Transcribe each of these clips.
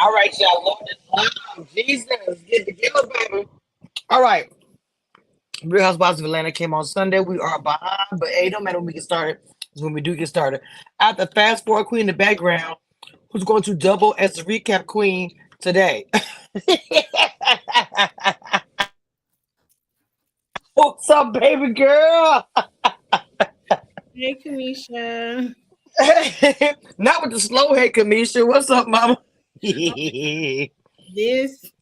All right, y'all. Love this love. Jesus. Get together, baby. All right. Real Housewives of Atlanta came on Sunday. We are behind, but hey, don't matter when we get started. It's when we do get started. At the fast forward queen in the background, who's going to double as the recap queen today. What's up, baby girl? Hey, Kamisha. Not with the slow head, Kamisha. What's up, mama? This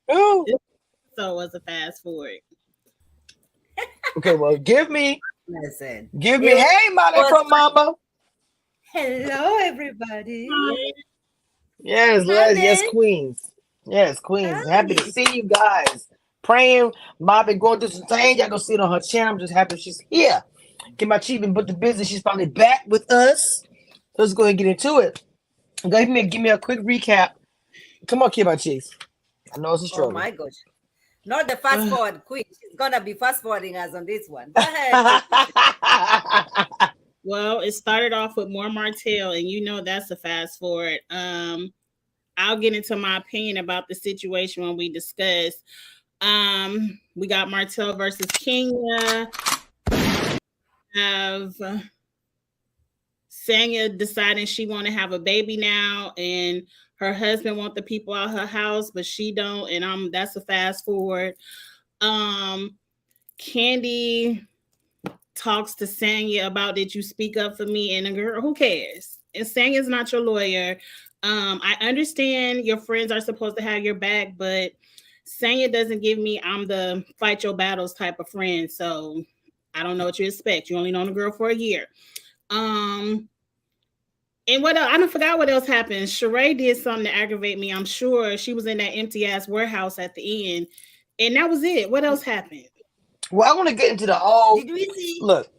Oh. this episode was a fast forward. Okay, well, Listen, give me. it Hey, mama was. from mama. Hello, everybody. Yes, yes, Honey, queens. Yes, queens. Happy to honey. see you guys. Praying. Mom been going through some things. Y'all gonna see it on her channel. I'm just happy she's here. Get my chief and put the business. She's finally back with us. So let's go ahead and get into it. Give me a quick recap. Come on, kid, my chief. I know it's a Oh struggle. my gosh. Not the fast forward queen. She's gonna be fast forwarding us on this one. Go ahead, Kiki. Well, it started off with more Martell, and you know that's a fast forward. I'll get into my opinion about the situation when we discuss. We got Martell versus Kenya. Have Sanya deciding she want to have a baby now, and her husband want the people out her house, but she don't, and that's a fast forward. Candy talks to Sanya about, did you speak up for me? And the girl, who cares? And Sanya's not your lawyer. I understand your friends are supposed to have your back, but Sanya doesn't give me I'm the fight your battles type of friend. So I don't know what you expect. You only known the girl for a year. And what else? I don't forgot what else happened. Sheree did something to aggravate me. I'm sure she was in that empty ass warehouse at the end. And that was it. What else happened? Well, I want to get into the whole Did we see? look.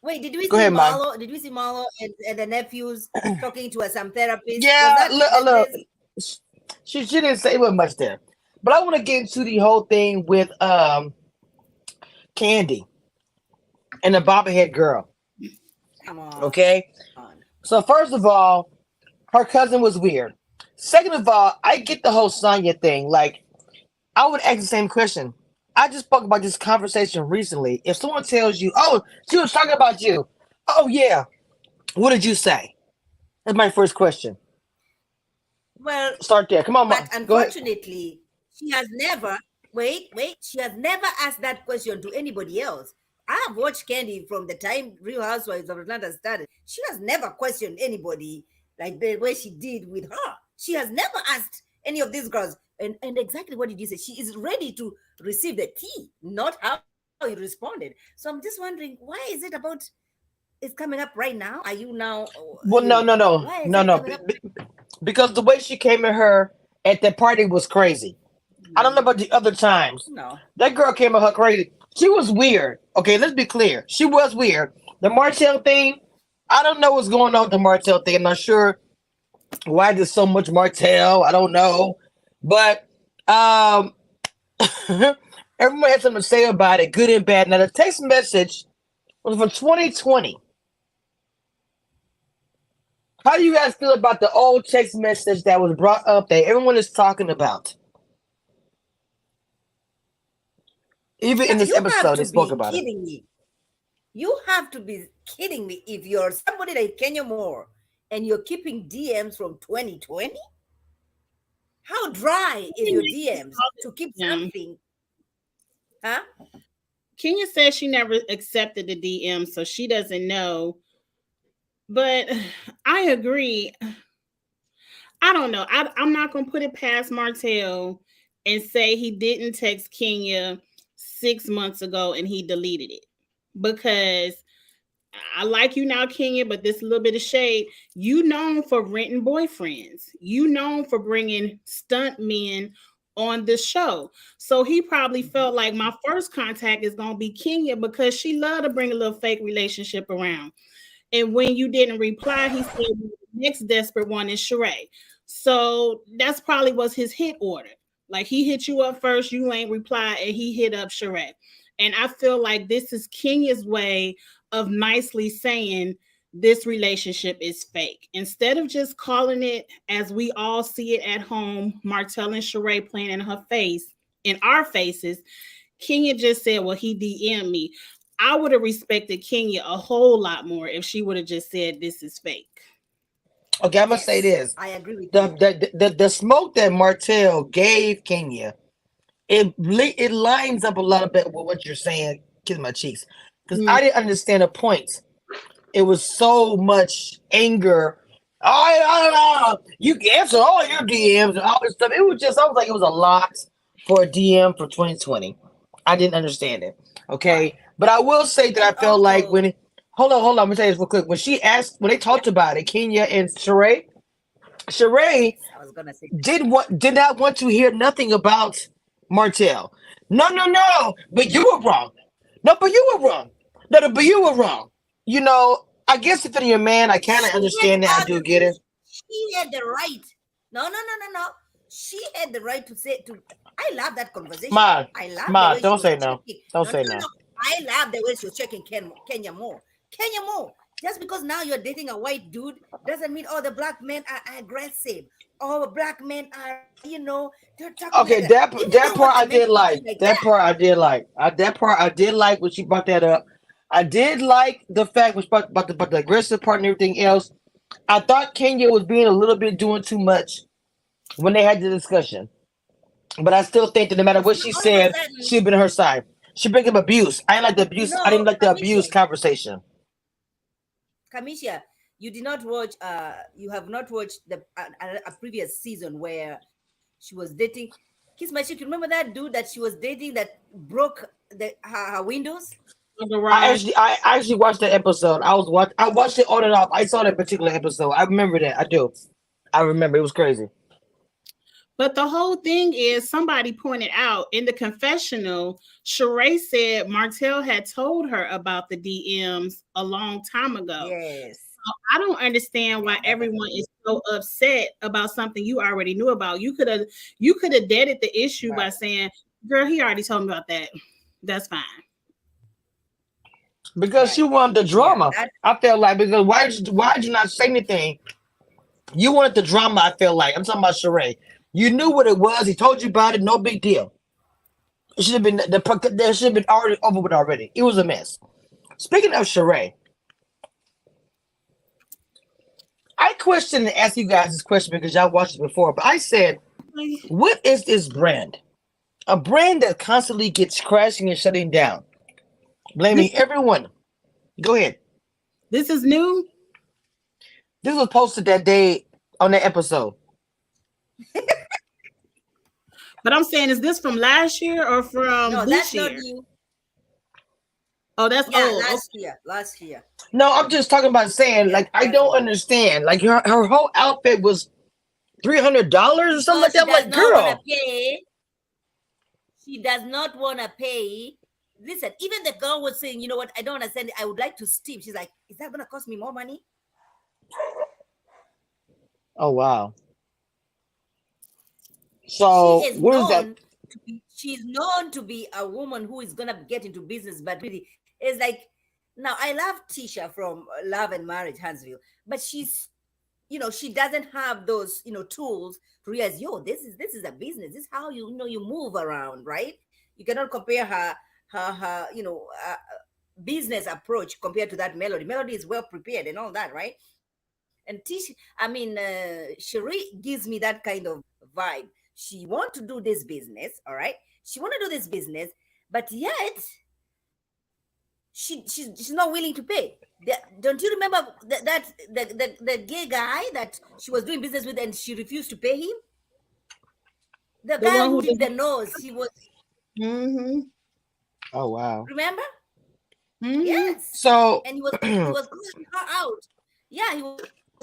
Wait, did we Go see ahead, Mike. Marlo? Did we see Marlo and the nephews talking to some therapist? Was Yeah, that look. this? She didn't say much there, but I want to get into the whole thing with Candy and the bobblehead girl. Come on. Okay, so first of all, her cousin was weird. Second of all, I get the whole Sonya thing. Like, I would ask the same question. I just spoke about this conversation recently. If someone tells you, "Oh, she was talking about you," oh yeah, what did you say? That's my first question. Well, Start there. Come on, but Mom. Go ahead. unfortunately, she has never, wait, she has never asked that question to anybody else. I have watched Candy from the time Real Housewives of Atlanta started. She has never questioned anybody like the way she did with her. She has never asked any of these girls. And exactly what did you say? She is ready to receive the tea, not how you responded. So I'm just wondering, why is it about it's coming up right now? Are you now, Well, no, no, no, why is no, it no. coming up? Because the way she came at her at that party was crazy. I don't know about the other times. No. That girl came at her crazy. She was weird. Okay, let's be clear. She was weird. The Martell thing, I don't know what's going on with the Martell thing. I'm not sure why there's so much Martell. I don't know. But everyone had something to say about it, good and bad. Now, the text message was from 2020. How do you guys feel about the old text message that was brought up that everyone is talking about? Even in this You have episode, they to spoke be about it. kidding me. You have to be kidding me if you're somebody like Kenya Moore and you're keeping DMs from 2020. How dry is your DMs to keep Yeah. something? Huh? Kenya says she never accepted the DM, so she doesn't know. But I agree. I don't know. I'm not going to put it past Martell and say he didn't text Kenya 6 months ago and he deleted it. Because I like you now, Kenya, but this little bit of shade. You known for renting boyfriends. You known for bringing stunt men on the show. So he probably felt like my first contact is going to be Kenya because she loved to bring a little fake relationship around. And when you didn't reply, he said the next desperate one is Sheree. So that's probably was his hit order. Like he hit you up first, you ain't reply, and he hit up Sheree. And I feel like this is Kenya's way of nicely saying, this relationship is fake. Instead of just calling it as we all see it at home, Martell and Sheree playing in her face, in our faces, Kenya just said, well, he DM'd me. I would have respected Kenya a whole lot more if she would have just said this is fake. Okay, I'm gonna say Yes, this: I agree with the you. the smoke that Martell gave Kenya, it lines up a lot bit with what you're saying, kiss my cheeks, because Mm. I didn't understand the points. It was so much anger. I don't know. You can answer all your DMs and all this stuff. It was just, I was like, it was a lot for a DM for 2020. I didn't understand it. Right. Okay. But I will say that I And felt like also, when hold on, let me tell you this real quick. When she asked, when they yeah, talked about it, Kenya and Sheree yes, I was gonna say that. did not want to hear nothing about Martell. No, no, no. But you were wrong. No, but you were wrong. No, no, but you were wrong. I guess if you're a man, I kind of She had understand that. I do get it. she had the right. No, no, no, no, no. She had the right to say to. I love that conversation. Ma, I love the ma, way she don't was say no. checking. Don't No, no, say no, no. no. I love the way she was checking Kenya more. Kenya more. Just because now you're dating a white dude doesn't mean all the black men are aggressive. All black men are, they're talking like that. Okay, If you don't that want a part I man did talking like. like that, That part I did like. That part I did like when she brought that up. I did like the fact was about the aggressive part and everything else. I thought Kenya was being a little bit doing too much when they had the discussion. But I still think that no matter because what now she all of a said, sudden, she'd been on her side. She bring up abuse. I didn't like the abuse. I didn't like the abuse Kamisha, conversation. Kamisha, you did not watch. You have not watched a previous season where she was dating. Kiss my cheek. Remember that dude that she was dating that broke her windows? The garage. I actually watched that episode. I watched it on and off. I saw that particular episode. I remember that. I do. I remember it was crazy. But the whole thing is somebody pointed out in the confessional, Sheree said Martell had told her about the DMs a long time ago. Yes. I don't understand why Yeah, that was everyone is so upset about something you already knew about. You could have deaded the issue by right. saying, "Girl, he already told me about that. That's fine." Because she Right. wanted the Yeah. drama. That I felt like because why did you not say anything? You wanted the drama. I feel like I'm talking about Sheree. You knew what it was. He told you about it. No big deal. It should have been there should have been already over with already. It was a mess. Speaking of Sheree, I questioned and asked you guys this question because y'all watched it before. But I said, what is this brand? A brand that constantly gets crashing and shutting down, This blaming everyone. Go ahead. this is new, This was posted that day on that episode. but I'm saying, is this from last year or from no, this that's not year? new. Oh, that's Yeah, old. Okay. last year. Last year. No, I'm just talking about saying Yeah, like I that's don't old. understand. Like her whole outfit was $300 or something Because like she that. I'm does like, not want to girl. pay. She does not want to pay. Listen, even the girl was saying, you know what, I don't understand. I would like to steam. She's like, is that going to cost me more money? Oh wow. She So is what is that? known she's known to be a woman who is going to get into business, but really it's like, now I love Tisha from Love and Marriage Huntsville, but she doesn't have those tools to realize, this is a business. This is how you move around, right? You cannot compare her business approach compared to that Melody is well prepared and all that, right? And Cherie gives me that kind of vibe. She want to do this business, all right? She want to do this business, but yet she's not willing to pay. Don't you remember the gay guy that she was doing business with and she refused to pay him? The The guy one who who did did. the nose, he was, Mm-hmm. Oh wow. remember? Mm-hmm. Yes. So And he was calling her out. Yeah, he was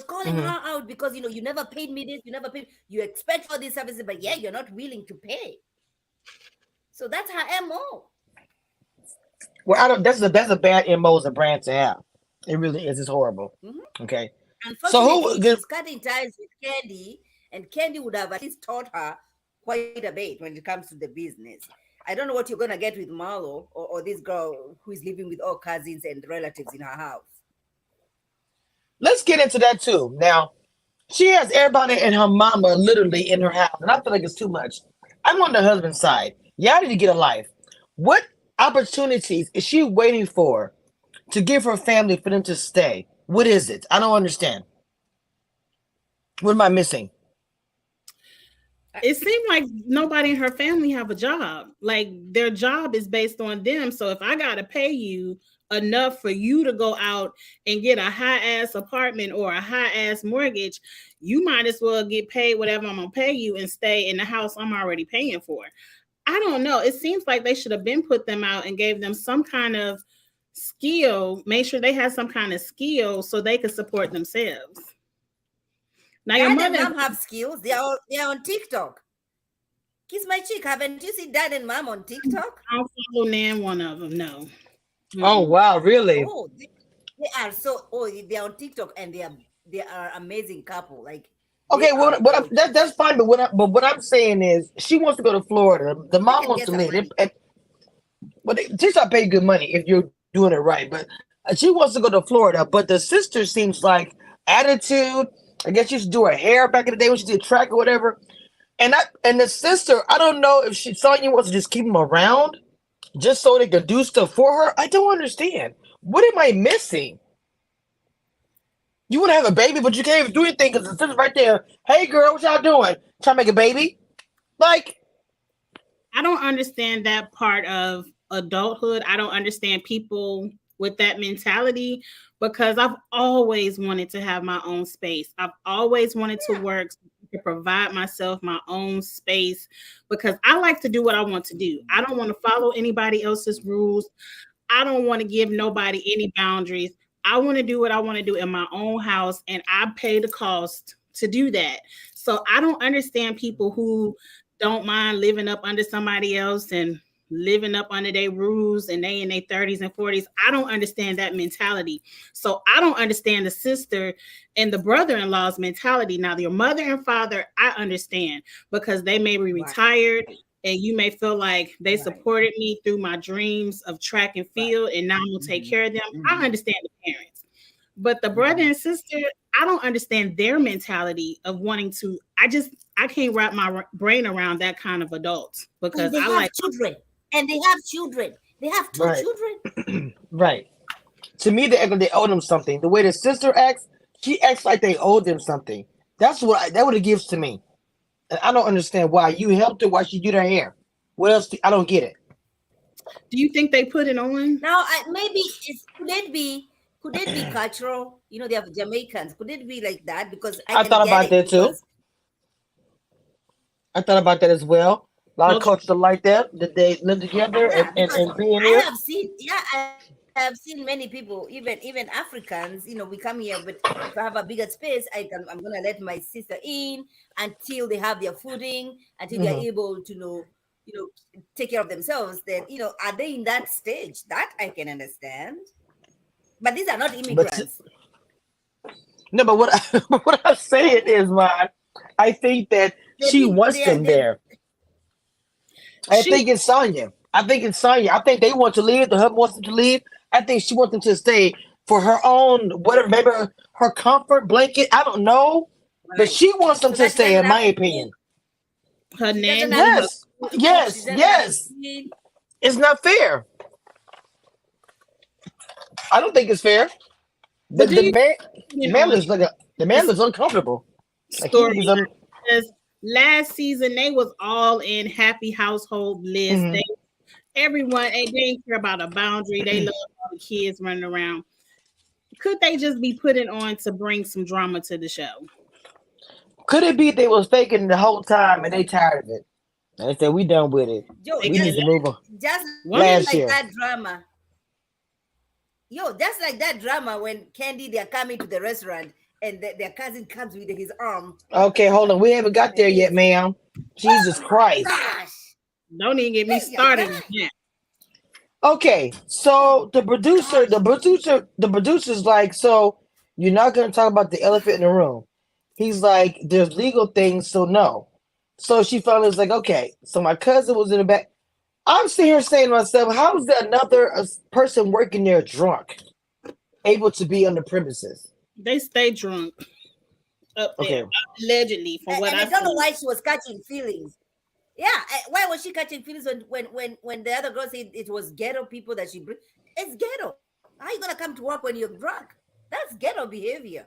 calling her out mhm. because you never paid me this, you never paid. You expect all these services, but yeah, you're not willing to pay. So that's her MO. Well, I don't. That's a bad MO as a brand to have. It really is. It's horrible. Mhm. Okay. So Unfortunately, who? she's cutting ties with Candy, and Candy would have at least taught her quite a bit when it comes to the business. I don't know what you're gonna get with Marlo or this girl who is living with all cousins and relatives in her house. let's get into that too. Now, she has everybody and her mama literally in her house, and I feel like it's too much. I'm on the husband's side. Y'all need to get a life. What opportunities is she waiting for to give her family for them to stay? What is it? I don't understand. What am I missing? It seemed like nobody in her family have a job. Like their job is based on them. So if I gotta pay you enough for you to go out and get a high ass apartment or a high ass mortgage, you might as well get paid whatever I'm gonna pay you and stay in the house I'm already paying for. I don't know. It seems like they should have been put them out and gave them some kind of skill, make sure they had some kind of skill so they could support themselves. Now your Dad and mother, mom have skills. They are on TikTok. Kiss my cheek. Haven't you seen dad and mom on TikTok? I don't follow nan one of them. No. Oh wow, really? Oh, they are so. Oh, they are on TikTok and they are amazing couple. Like they Okay, are that's gorgeous. fine. But what I'm saying is, she wants to go to Florida. The They mom can wants get to some live. money. But they start paying good money if you're doing it right. But she wants to go to Florida. But the sister seems like attitude. I guess she used to do her hair back in the day when she did track or whatever. And the sister, I don't know if Sonya wants to just keep them around just so they can do stuff for her. I don't understand. What am I missing? You want to have a baby, but you can't even do anything because the sister's right there. Hey, girl, what y'all doing? Trying to make a baby? Like, I don't understand that part of adulthood. I don't understand people with that mentality because I've always wanted to have my own space. I've always wanted to work to provide myself my own space because I like to do what I want to do. I don't want to follow anybody else's rules. I don't want to give nobody any boundaries. I want to do what I want to do in my own house, and I pay the cost to do that. So I don't understand people who don't mind living up under somebody else and living up under their rules and they in their 30s and 40s. I don't understand that mentality. So I don't understand the sister and the brother-in-law's mentality. Now, your mother and father, I understand because they may be Right, retired and you may feel like they right, supported me through my dreams of track and right. field and now I'm gonna take Mm-hmm. care of them. I Mm-hmm. understand the parents. But the brother Mm-hmm. and sister, I don't understand their mentality of wanting to. I can't wrap my brain around that kind of adult And because they I have like children. And they have children. They have two right, children. right. To me, they act like they owe them something. The way the sister acts, she acts like they owe them something. That what it gives to me. And I don't understand why you helped her while she did her hair. What else? I don't get it. do you think they put it on? Now, maybe could it be cultural? They have Jamaicans. Could it be like that? Because I I can thought get about it that too. because I thought about that as well. A lot of Culture. cultures are like that they live together yeah, because and being I here. have seen I have seen many people, even Africans. We come here, but if I have a bigger space, I'm gonna let my sister in until they have their footing, until they're Hmm. able to you take care of themselves. Then are they in that stage? That I can understand. But these are not But immigrants. no, but what I'm saying is, my I think that They're she being wants they are them they're there. I She think it's Sonya. I think it's Sonya. I think they want to leave. The husband wants them to leave. I think she wants them to stay for her own whatever, maybe her comfort blanket. I don't know, but right. she wants them So to that she stay. doesn't In have my to cook. opinion, her She doesn't nanny, have to her yes, cook. She yes, doesn't have to yes. clean. It's not fair. I don't think it's fair. The but do the you man put the it man on looks like the man this looks uncomfortable. Like he's storyline? Because last season they was all in happy household bliss. mhm. Everyone and they didn't care about a boundary. They love all the kids running around. Could they just be putting on to bring some drama to the show? Could it be they was faking the whole time and they tired of it? And they said we done with it. Yo, They We could need just to move on. just one of just them, Last like year. that drama. Yo, just like that drama when Candy they're coming to the restaurant and their cousin comes with his arm Okay, hold on. We haven't got like there yet, this. ma'am. Jesus Oh my Christ. gosh! don't even get me Yeah, yeah, started on yeah. that. Okay, Oh so gosh! the producer's like, so you're not gonna talk about the elephant in the room. He's like, there's legal things, so no. So she finally was like, okay. So my cousin was in the back. I'm sitting here saying to myself, how is there another person working there drunk able to be on the premises? They stay drunk up there, Okay. allegedly, from what And I I don't know see. why she was catching feelings. Yeah, why was she catching feelings when the other girl said it was ghetto people that she bring? It's ghetto. How are you gonna come to work when you're drunk? That's ghetto behavior.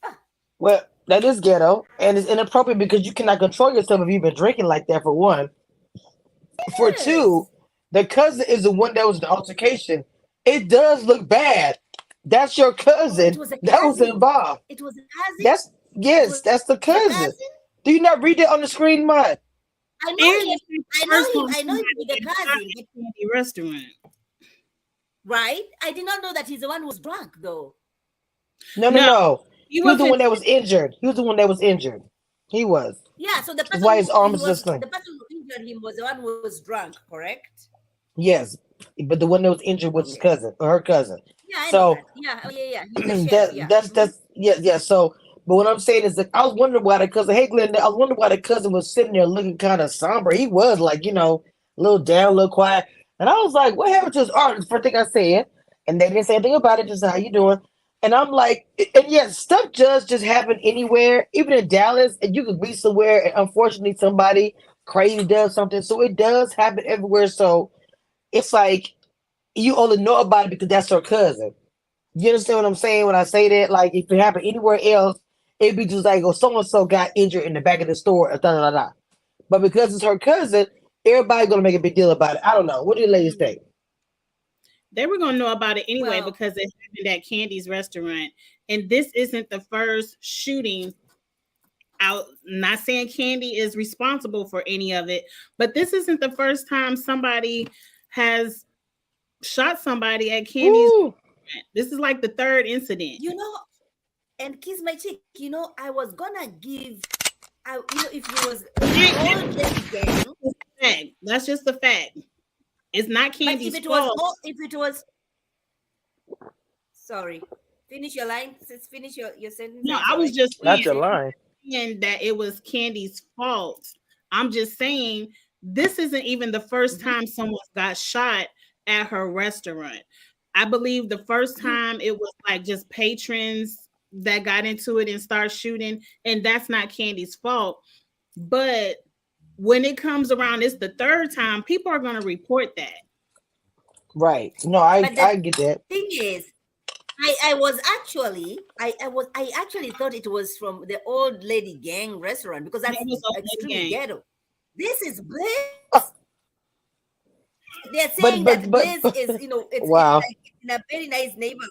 Ah, Well, that is ghetto, and it's inappropriate because you cannot control yourself if you've been drinking like that. For one, for two, yes. the cousin is the one that was in the altercation. It does look bad. That's your Oh, it cousin was a that was cousin. involved. It was a cousin. That's It yes, was that's the a cousin. cousin. Do you not read it on the screen, Mud? I know And him. it's the I know first him. time I know him to somebody be the got shot cousin. at Candy restaurant. Right? I did not know that he's the one who was drunk though. No, no, No, no. he He was the wasn't. one that was injured. He was the one that was injured. He was. Yeah, so the That's person why his who he arm was was just like the person who injured him was the one who was drunk, correct? yes, but the one that was injured was his Okay. cousin or her cousin. Yeah, I know So that. Yeah. Oh yeah, yeah. He's the chef. that Yeah. that's yeah, yeah. So, but what I'm saying is that I was wondering why the cousin. Hey, Glenn, I was wondering why the cousin was sitting there looking kind of somber. He was like, a little down, a little quiet, and I was like, "What happened to his art?" That's the first thing I said, and they didn't say anything about it. Just how you doing? And I'm like, and yes, stuff just happen anywhere, even in Dallas, and you could be somewhere, and unfortunately, somebody crazy does something. So it does happen everywhere. So it's like you only know about it because that's her cousin. You understand what I'm saying when I say that? Like, if it happened anywhere else, it'd be just like, oh, so and so got injured in the back of the store, da da da da. But because it's her cousin, everybody gonna make a big deal about it. I don't know. What do you ladies Mhm. think? They were gonna know about it anyway Well, because it happened at Candy's restaurant, and this isn't the first shooting out. Not saying Candy is responsible for any of it, but this isn't the first time somebody has shot somebody at Candy's. Woo! This is like the third incident. you know, and kiss my cheek. I was gonna give. If it was the old lady gang, Fact. That's just the fact. It's not but if Candy's it was fault. all, if it was, sorry, finish your line. Finish your sentence. No, I'm I was sorry. just What were Not you saying, your saying? line. saying that it was Candy's fault. I'm just saying this isn't even the first Mhm. time someone got shot at her restaurant. I believe the first You time it was like just patrons that got into it and start shooting, and that's not Candy's fault. But when it comes around, it's the third time, people are going to report that. Right. No, I But the I get that. thing is, I actually thought it was from the old lady gang restaurant because That that's was a late extremely game. ghetto. This is Bliss. Uh, They're saying But that but but, Bliss but is, it's wow. like in a very nice neighborhood.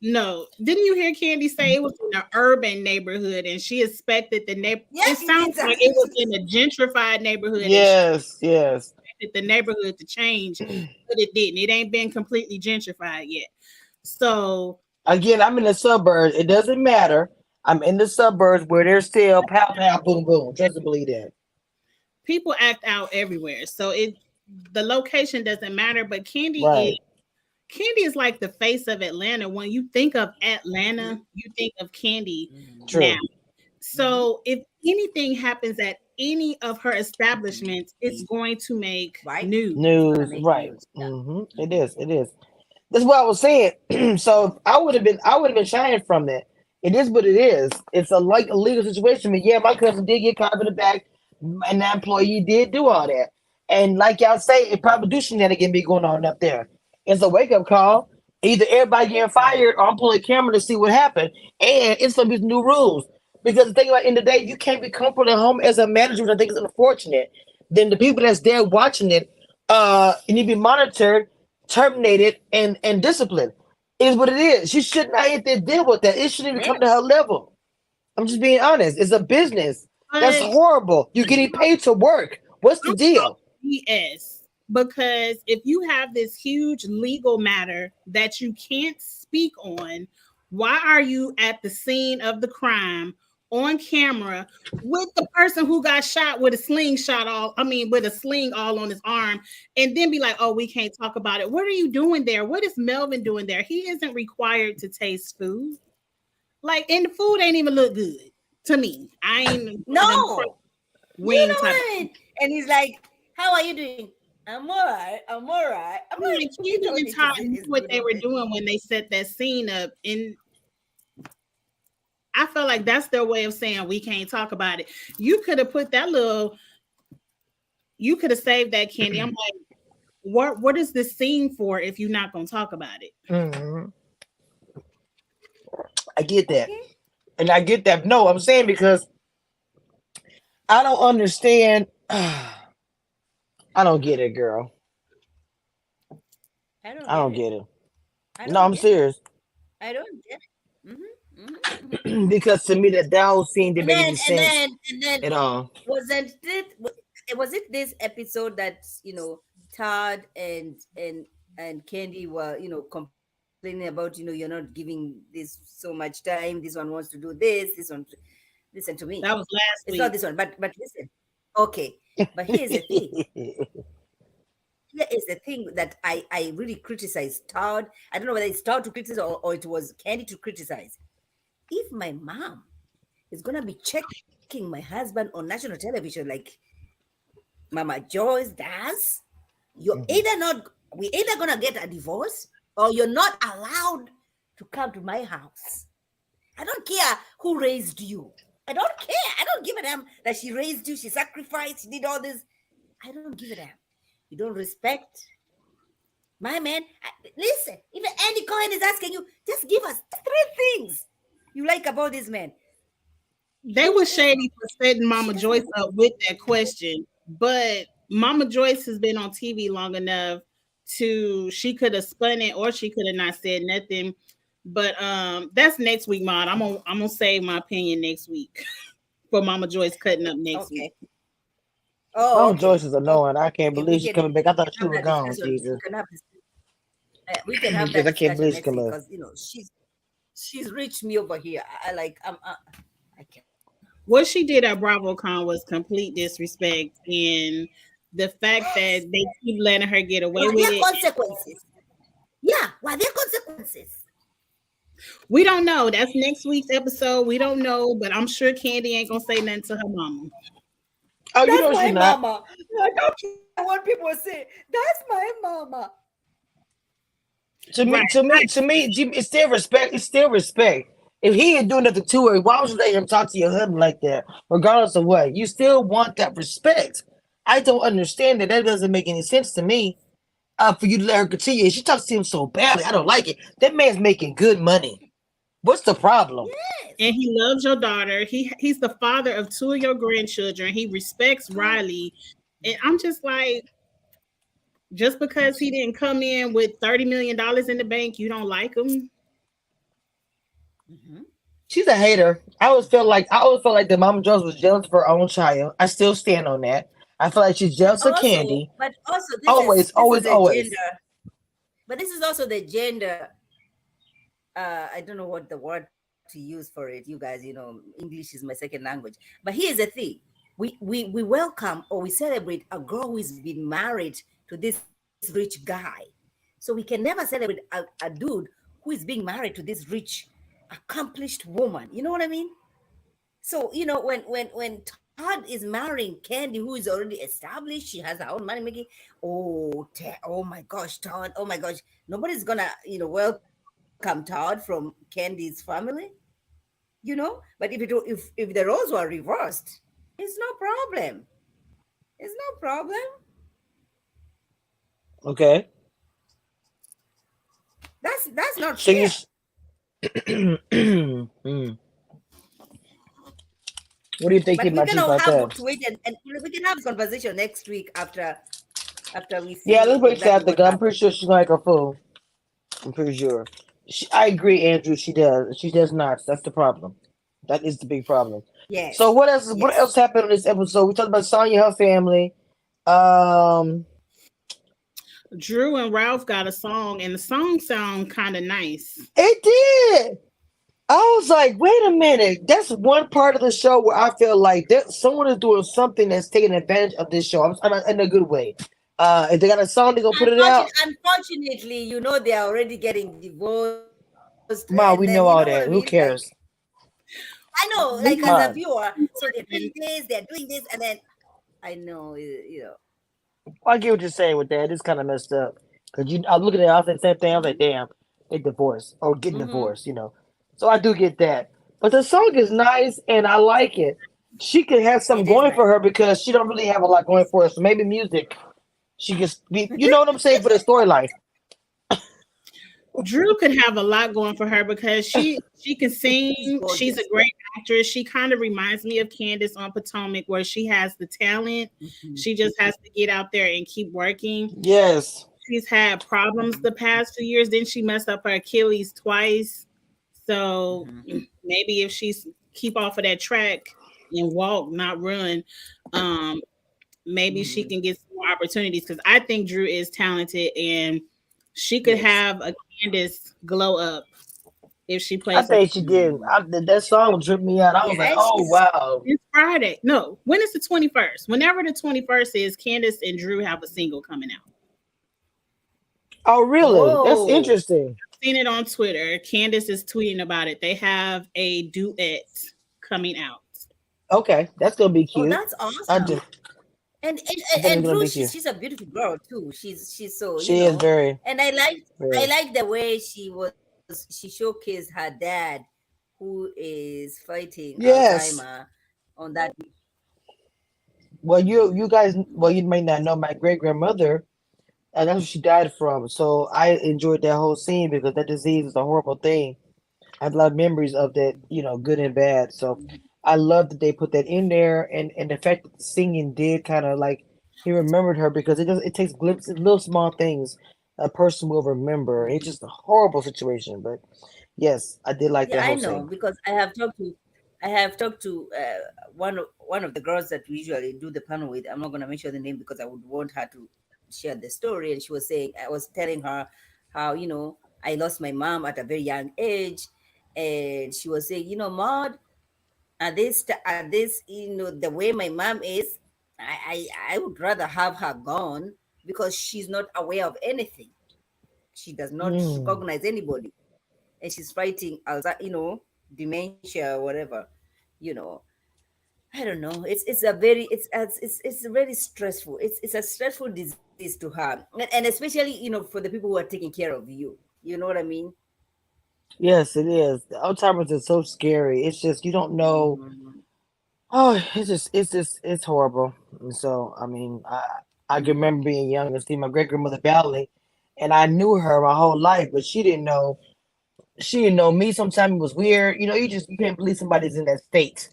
No, didn't you hear Candy say it was in an urban neighborhood and she expected the neighbor? Yes, It sounds like it was in a gentrified neighborhood and she Yes, yes. expected the neighborhood to change, but it didn't. It ain't been completely gentrified yet. So Again, I'm in the suburbs. It doesn't matter. I'm in the suburbs where there's still pow pow boom boom. Trust and believe that. people act out everywhere. So the location doesn't matter, but Right. Candy is like the face of Atlanta. When you think of Atlanta, you think of Candy now. True. Mhm. So if anything happens at any of her establishments, it's going to make Right? news. It's gonna News. make Right. news. Yeah. It is. It is. That's what I was saying. So I would have been shying from that. It is what it is. It's a legal situation. But yeah, my cousin did get caught in the back, and that employee did do all that. And like y'all say, it probably do shenanigans be going on up there. It's a wake up call. Either everybody getting Right. fired or I'm pulling a camera to see what happened. And it's gonna be new rules. Because the thing about in the day, you can't be comfortable at home as a manager, which I think is unfortunate. Then the people that's there watching it, you need to be monitored, terminated, and disciplined. It is what it is. She should not have to deal with that. It shouldn't even Yeah. come to her level. I'm just being honest. It's a business. That's But horrible. You're getting paid to work. What's the I'm deal? BS because if you have this huge legal matter that you can't speak on, why are you at the scene of the crime on camera with the person who got shot with a slingshot with a sling all on his arm, and then be like, oh, we can't talk about it? What are you doing there? What is Melvin doing there? He isn't required to taste food. Like, and the food ain't even look good to me. I ain't one of them No. You wing know type what of I people. mean? And he's like, "How are you doing?" I'm all right. I'm all right. I'm I'm like, like, you Kevin don't and need to Todd say knew this what good they on were it. doing when they set that scene up, and I feel like that's their way of saying we can't talk about it. You could have put that little, you could have saved that, Candy. I'm like, what is this scene for if you're not gonna talk about it? Mhm. I get that. Okay. And I get that. No, I'm saying because I don't understand. I don't get it, girl. I don't I get don't it. get it. I No, don't I'm get it. serious. I don't get it. Because to me that whole scene didn't And make then any sense at all. wasn't it was it this episode that Todd and Candy were complaining about you're not giving this so much time. This one wants to do this. This one, listen to me. That was It's last not this week. one, but listen. Okay, but here's the thing. Here is the thing that I really criticize Todd. I don't know whether it's Todd to criticize or it was Candy to criticize. If my mom is gonna be checking my husband on national television like Mama Joyce does, you're Mhm. either not we either gonna get a divorce or you're not allowed to come to my house. I don't care who raised you. I don't care. I don't give a damn that she raised you, she sacrificed, she did all this. I don't give a damn. You don't respect my man. Listen, if Andy Cohen is asking you, just give us three things you like about this man. They He were is shady for setting she Mama doesn't Joyce up with that question, but Mama Joyce has been on TV long enough to she could have spun it or she could have not said nothing. But that's next week, Mod. I'm gonna save my opinion next week for Mama Joyce cutting up next week. okay. Oh, Mama okay. Joyce is Okay. annoying. I can't believe she's coming back. I We can thought she have was that gone, discussion. Jesus. We can have Because that I can't discussion believe she's next coming week back. because she's reached me over here. I like I can't. What she did at BravoCon was complete disrespect, and the fact that Yes. they keep letting her get away Were with there it, consequences? Yeah. Were there consequences? we don't know. That's next week's episode. We don't know, but I'm sure Candy ain't gonna say nothing to her mama. Oh, you That's know my she's not. mama. I don't care what people say. That's my mama. To Right. me, to me, to me, it's still respect. It's still respect. If he ain't doing nothing to her, why would you let him talk to your husband like that? Regardless of what, you still want that respect. I don't understand that. That doesn't make any sense to me. For you to let her continue, she talks to him so badly. I don't like it. That man's making good money. What's the problem? Yes. And he loves your daughter. He's the father of two of your grandchildren. He respects Oh. Riley. And I'm just like, just because he didn't come in with $30 million in the bank, you don't like him? Mhm. She's a hater. I always felt like the Mama Jones was jealous of her own child. I still stand on that. I feel like she's jealous of Candy. But also Always, this is always, a always. gender. But this is also the gender. I don't know what the word to use for it. You guys, English is my second language. But here's the thing: we welcome or we celebrate a girl who is been married to this rich guy. So we can never celebrate a dude who is being married to this rich, accomplished woman. You know what I mean? So when Todd is marrying Candy, who is already established, she has her own money making. Oh my gosh, Todd! Oh my gosh, nobody's gonna welcome Todd from Candy's family. But if the roles were reversed, it's no problem. It's no problem. Okay. That's not So you. fair. Mm. What do you think But about we're she gonna about have that? to wait and we can have this conversation next week after we Yeah, see let's wait till exactly after. what 'Cause I'm happened. pretty sure she's gonna act a fool. I'm pretty sure. I agree, Andrew. She does. She does not. That's the problem. That is the big problem. So Yes. what else? What else Yes. happened on this episode? We talked about Sonya, her family. Um, Drew and Ralph got a song, and the song sound kind of nice. it did. I was like, wait a minute. That's one part of the show where I feel like that someone is doing something that's taking advantage of this show. I'm in a good way. If they got a song, they're gonna put it out. Unfortunately, they are already getting divorced, and then you know Ma, what I we mean. know all Like that. Who cares? I know, like as a We viewer, Ma, so they're doing this, and then I know, I get what you're saying with that. It's kind of messed up. Cause I look at it, I said the same thing. I was like, hmm damn, they divorced or getting hmm divorced. So I do get that. But the song is nice and I like it. She could have something It is going nice. for her because she don't really have a lot going for her. So maybe music, she can be, you know what I'm saying, for the storyline. Drew could have a lot going for her because she can sing. She's She's a gorgeous. great actress. She kind of reminds me of Candace on Potomac, where she has the talent. Mhm, She just has to get out there and keep working. Yes. She's had problems mhm, the past 2 years. Then she messed up her Achilles twice. So mhm, maybe if she's keep off of that track and walk, not run, um, maybe she mhm. can get some more opportunities. Because I think Drew is talented and she could Yes. have a Candace glow up if she I plays her. think she did. Mhm. That song tripped me out. I Yeah, was like, and oh, she's wow. It's Friday. No, when is the 21st? Whenever the 21st is, Candace and Drew have a single coming out. Oh, really? That's oh, interesting. Seen it on Twitter. Candace is tweeting about it. They have a duet coming out. Okay, that's gonna be oh, cute. that's I awesome. just, And I think it's and gonna Drew, be cute. she's a beautiful girl too. She's so She is very, and I very. like the way she showcased her dad, who is fighting Yes. Alzheimer on that. Well, you Mhm, guys, well, you may not know my great grandmother. That's what she died from. So I enjoyed that whole scene because that disease is a horrible thing. I have a lot of memories of that, good and bad. So mhm. I love that they put that in there, and the fact that the singing did kind of like he remembered her because it takes glimpses, little small things a person will remember. It's just a horrible situation, but yes, I did like Yeah, that I whole know scene. because I have talked to one of the girls that we usually do the panel with. I'm not going to mention the name because I would want her to share the story. And she was saying, I was telling her how I lost my mom at a very young age, and she was saying, Maud, at this, the way my mom is, I would rather have her gone because she's not aware of anything. She does not Mm. recognize anybody, and she's fighting dementia or whatever. you know I don't know. It's a very it's very stressful. It's a stressful disease to have, and especially for the people who are taking care of you. You know what I mean? Yes, it is. The Alzheimer's is so scary. It's just you don't know. Mhm. Oh, it's horrible. And so I mean, I can Mhm. remember being young and see my great grandmother badly, and I knew her my whole life, but she didn't know me. Sometimes it was weird. You can't believe somebody's in that state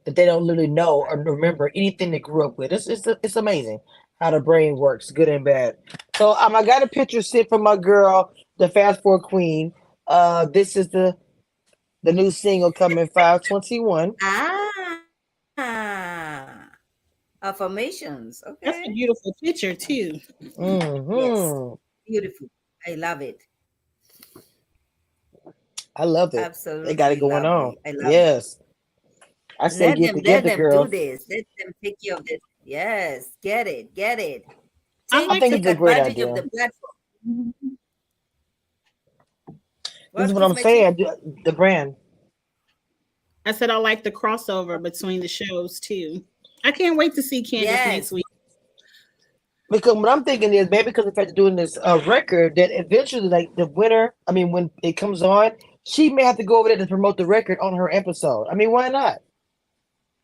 that they don't literally know or remember anything they grew up with. It's amazing how the brain works, good and bad. So I got a picture sent from my girl, the fast forward queen. This is the new single coming 5/21. Affirmations. Okay. That's a beautiful picture too. Yes. Hmm. Beautiful. I love it. I love it. They got it Absolutely going on. lovely. I love it. Yes. I say get Let together, them do girls. this. Let them take care of this. Yes, get it, get it. I I like think the it's Take a great advantage of idea. the platform. This is What, what I'm Kiss my chief? saying. The brand. I said I like the crossover between the shows too. I can't wait to see Candace Yes. next week. Because what I'm thinking is maybe because the fact of doing this record that eventually, like the winner, I mean, when it comes on, she may have to go over there to promote the record on her episode. I mean, why not?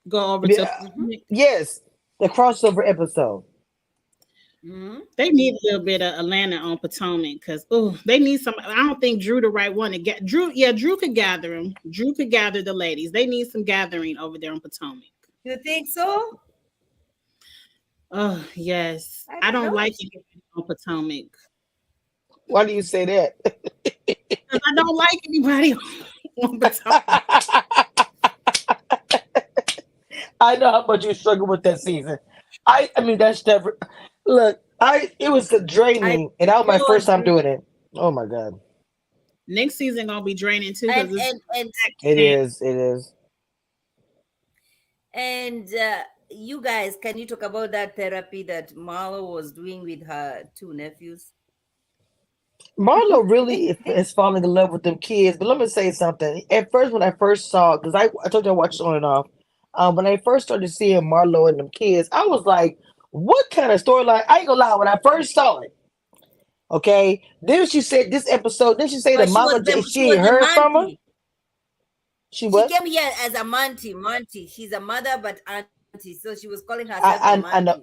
Go over I mean, to Mm-hmm. yes, the crossover episode. Mm-hmm. they need a little bit of Atlanta on Potomac because they need some. I don't think Drew the right one to get Drew. Yeah, Drew could gather them. Drew could gather the ladies. They need some gathering over there on Potomac. You think so? Oh yes, I I don't don't know like if she can. anybody on Potomac Why do you say that? because I don't like anybody on Potomac. I know how much you struggle with that season. I mean, that's never. Look, it was I draining, and that was my know, first time Drew. doing it. Oh my god, Next season gonna be draining too And because it's and and it back is. It is. and you guys, can you talk about that therapy that Marlo was doing with her two nephews? Marlo really is falling in love with them kids. But let me say something. At first, when I first saw, because I told you I watched it on and off. When I first started seeing Marlo and them kids, I was like, "What kind of storyline?" I ain't gonna lie. When I first saw it, okay. Then she said this episode. Then she say the But mama she she was ain't the heard from her. mentee. She She what? came here as a Monty. Monty. She's a mother, but auntie. So she was calling herself a I Monty.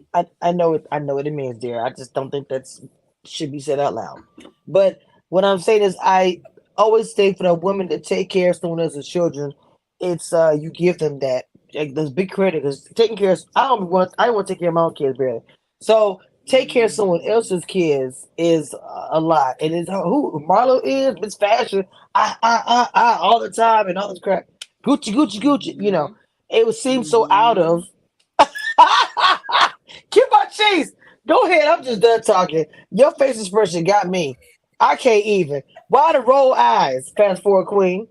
know I know what it means, dear. I just don't think that's should be said out loud. But what I'm saying is, I always say for a woman to take care of someone else's children, it's you give them that like those big credit because taking care of I don't want to take care of my own kids barely. So take care of someone else's kids is a lot. And it's who Marlo is Miss Fashion. I all the time and all this crap. Gucci Gucci Gucci. You know Mm-hmm. it would seem so out of. Mm-hmm. Keep my cheese. Go ahead. I'm just done talking. Your face expression got me. I can't even. Why the roll eyes? Fast forward, Queen.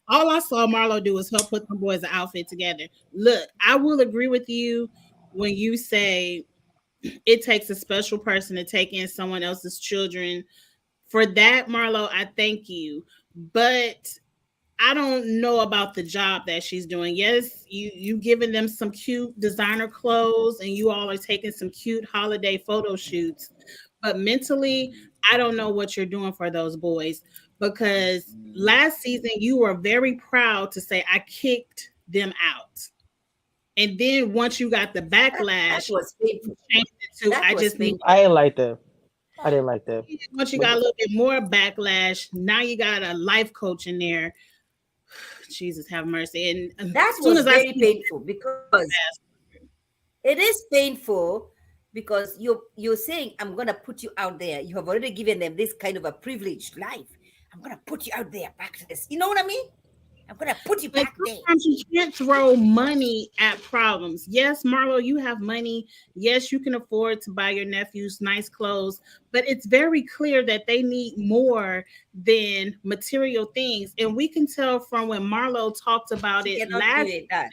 All I saw Marlo do was help put them boys' outfit together. Look, I will agree with you when you say it takes a special person to take in someone else's children. For that, Marlo, I thank you. But I don't know about the job that she's doing. Yes, you giving them some cute designer clothes and you all are taking some cute holiday photo shoots. But mentally, I don't know what you're doing for those boys because last season you were very proud to say I kicked them out. And then once you got the That backlash, was you painful. changed it to That I was just need. I painful. didn't like that. I didn't like that. Once you But got a little bit more backlash, now you got a life coach in there. Jesus have mercy. And That as soon was as I very see painful because it is painful because you're saying I'm gonna put you out there. You have already given them this kind of a privileged life. I'm gonna put you out there back to this. You know what I mean? I'm gonna put you but back there. sometimes you can't throw money at problems. Yes, Marlo, you have money. Yes, you can afford to buy your nephews nice clothes, but it's very clear that they need more than material things. And we can tell from when Marlo talked about She it cannot give last it that.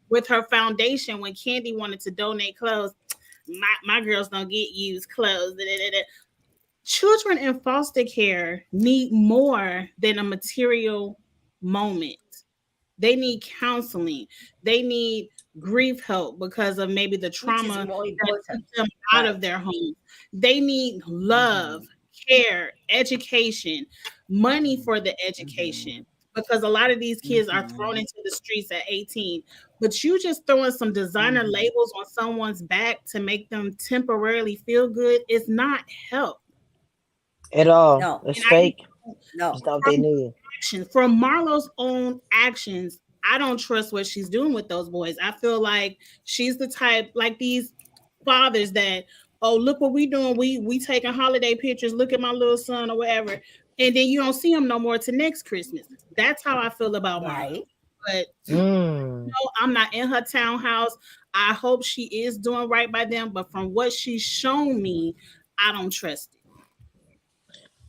with her foundation when Candy wanted to donate clothes. My girls don't get used clothes. Da, da, da, da. Children in foster care need more than a material moment. They need counseling. They need grief help because of maybe the Which is trauma more that took important. them out of Right. their home. They need love, Mm-hmm. care, education, money for the Mm-hmm. education because a lot of these kids are thrown Mm-hmm. into the streets at 18. But you just throwing some designer Mm-hmm. labels on someone's back to make them temporarily feel good is not help. at all. No, It's And I fake. no. It's not what they need. action from Marlo's own actions, I don't trust what she's doing with those boys. I feel like she's the type like these fathers that, oh, look what we doing. We taking holiday pictures. Look at my little son or whatever. And then you don't see him no more to next Christmas. That's how I feel about Marlo. Right. But Mm. no, I'm not in her townhouse. I hope she is doing right by them. But from what she's shown me, I don't trust it.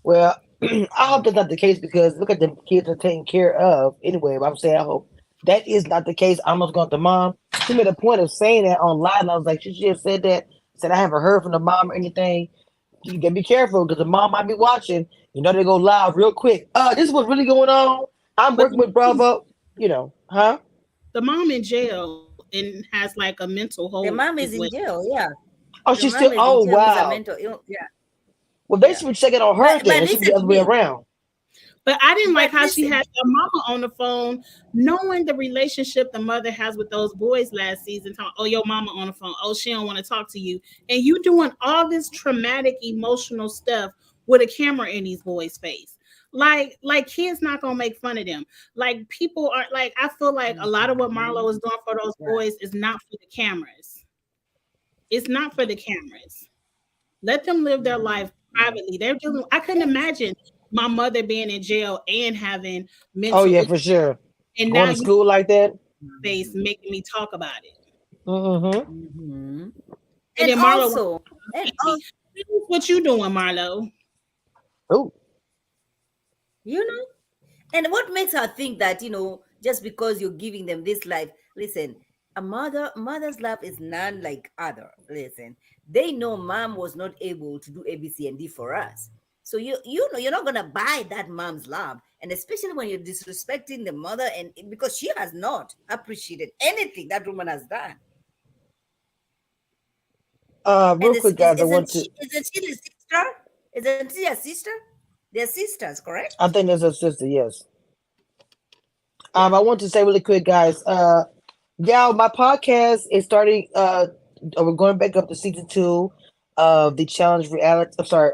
Well, I hope that's not the case because look at the kids are taken care of anyway. But I'm saying I hope that is not the case. I almost got the mom. She made a point of saying that online. And I was like, she should have said that. Said I haven't heard from the mom or anything. You gotta be careful because the mom might be watching. You know they go live real quick. This is what's really going on. I'm But working with Bravo. You know, huh? the mom in jail and has like a mental hold The as mom is well. in jail. Yeah. Oh, The she's mom still. is in Oh, jail who's a wow. mental ill. Yeah. Well, they Yeah. should be checking on her then. But It should be the listen other to way me. around. But I didn't like But how she had listen. the mama on the phone, knowing the relationship the mother has with those boys last season. Talking, oh, your mama on the phone. Oh, she don't want to talk to you, and you doing all this traumatic, emotional stuff with a camera in these boys' face. Like kids not gonna make fun of them. Like people are like, I feel like a lot of what Marlo is doing for those Yeah. boys is not for the cameras. It's not for the cameras. Let them live their Mm-hmm. life privately. They're dealing. I couldn't imagine my mother being in jail and having Oh mental yeah, issues. for sure. And Going now to you school like that. face Mm-hmm. making me talk about it. Mm-hmm. Mm-hmm. And And then Marlo wants also, and to me. What you doing, Marlo? Oh, you know, and what makes her think that, just because you're giving them this life, listen, mother's love is none like other. Listen, they know mom was not able to do ABC and D for us. So you know you're not gonna buy that mom's love, and especially when you're disrespecting the mother, and because she has not appreciated anything that woman has done. real And quick, guys. I want to. isn't she the sister? Isn't she a sister? They're sisters, correct? I think that's her sister. Yes. Yeah. I want to say really quick, guys. Yeah, my podcast is starting. We're going back up to season 2 of the challenge reality. I'm sorry,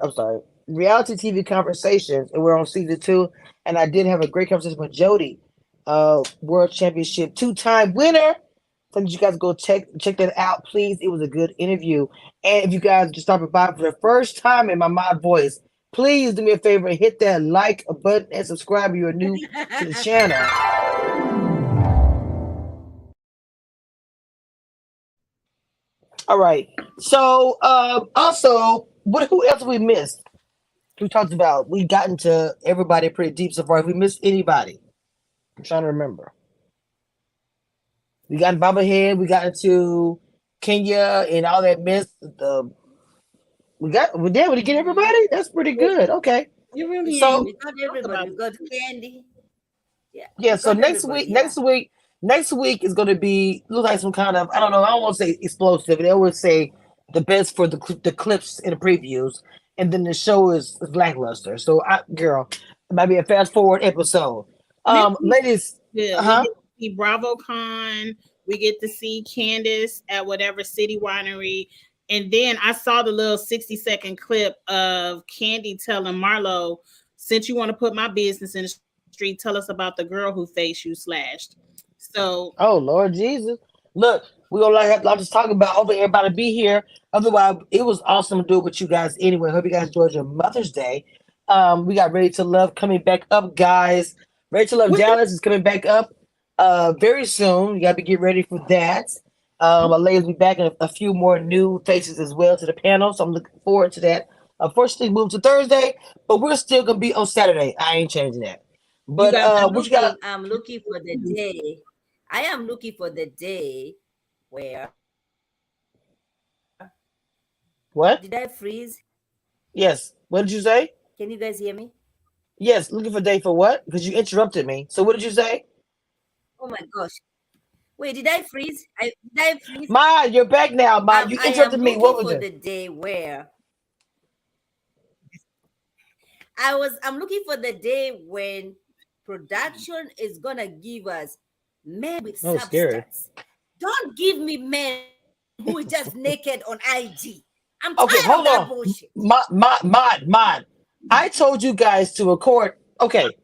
reality TV conversations, and we're on season 2. And I did have a great conversation with Jody, world championship 2-time winner. So you guys go check that out, please. It was a good interview. And if you guys just stopping by for the first time in my mod voice, please do me a favor and hit that like button and subscribe if you're new to the channel. All right. So also, what who else we missed? We talked about we got into everybody pretty deep so far. If we missed anybody, I'm trying to remember. We got in Bobblehead, we got into Kenya and all that mess. We did we get everybody? That's pretty good. Okay. You really ain't So We got talk everybody. about We got Candy. Yeah, yeah, we so got next everybody. week, Yeah. next week is going to be look like some kind of I don't know. I don't want to say explosive. They always say the best for the clips and the previews, and then the show is lackluster. So, girl, it might be a fast forward episode. next week. Ladies, Good. We huh? get to see BravoCon. We get to see Candace at whatever city winery. And then I saw the little 60-second clip of Candy telling Marlo, since you want to put my business in the street, tell us about the girl who face you slashed. So Oh Lord Jesus! Look, we gonna like I'll just talk about. Hopefully, everybody be here. Otherwise, it was awesome to do it with you guys anyway. Hope you guys enjoyed your Mother's Day. We got Ready to Love coming back up, guys. Ready to Love what Dallas is coming back up very soon. You gotta be get ready for that. My ladies will be back and a few more new faces as well to the panel. So I'm looking forward to that. Unfortunately, moved to Thursday, but we're still gonna be on Saturday. I ain't changing that. you But got what you got? I'm looking for the day. I am looking for the day where What? did I freeze? Yes. What did you say? Can you guys hear me? Yes, looking for day for what? Because you interrupted me. So what did you say? Oh my gosh. Wait, did I freeze? Did I freeze? Ma, you're back now. Ma, you I am interrupted me. What looking was for it? the day where I'm looking for the day when production is gonna give us men with Oh, scary. substance. Don't give me men who is just naked on IG. I'm Okay, tired of hold that on. bullshit. Mod. I told you guys to record. Okay,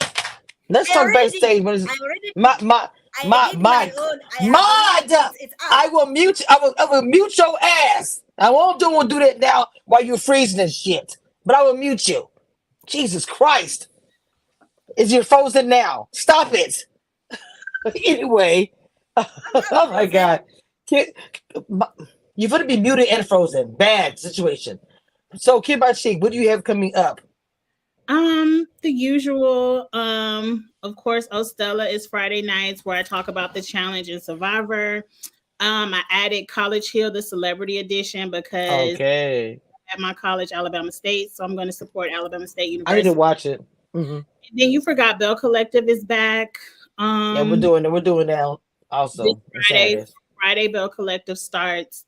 let's I talk already, backstage. What is I already, mod, mod, I mod, did my mod, own. I have mod? it's I out. will mute. I will mute your ass. I won't do that now while you're freezing and shit. But I will mute you. Jesus Christ, is you frozen now? Stop it. Anyway, I'm not oh my frozen. God. Kid, you're going to be muted and frozen. Bad situation. So, Kid by Cheek, what do you have coming up? the usual. Of course, Ostella is Friday nights where I talk about the challenge and Survivor. I added College Hill, the celebrity edition, because Okay. at my college, Alabama State, so I'm going to support Alabama State I need to University. watch it. Hmm. And then you forgot Bell Collective is back. Yeah, we're Um, doing it. We're doing that this also on Friday, Saturdays. Friday Bell Collective starts.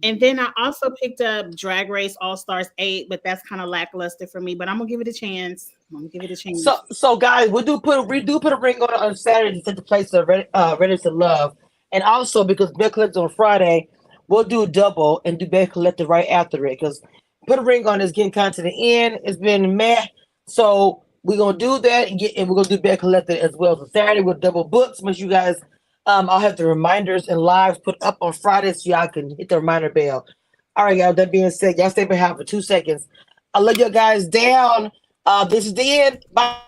And then I also picked up Drag Race All Stars 8, but that's kind of lackluster for me. But I'm gonna give it a chance. I'm gonna give it a chance. So guys, we do put a ring on Saturday to set the place of Ready to Love, and also because Bell Collective on Friday, we'll do double and do Bell Collective right after it because put a ring on is getting kind of to the end. It's been meh, so we're gonna do that and we're gonna do Bell Collective as well. So Saturday with double books. Make sure you guys, I'll have the reminders and lives put up on Friday so y'all can hit the reminder bell. All right, y'all. That being said, y'all stay behind for 2 seconds. I'll let you guys down. This is the end. Bye.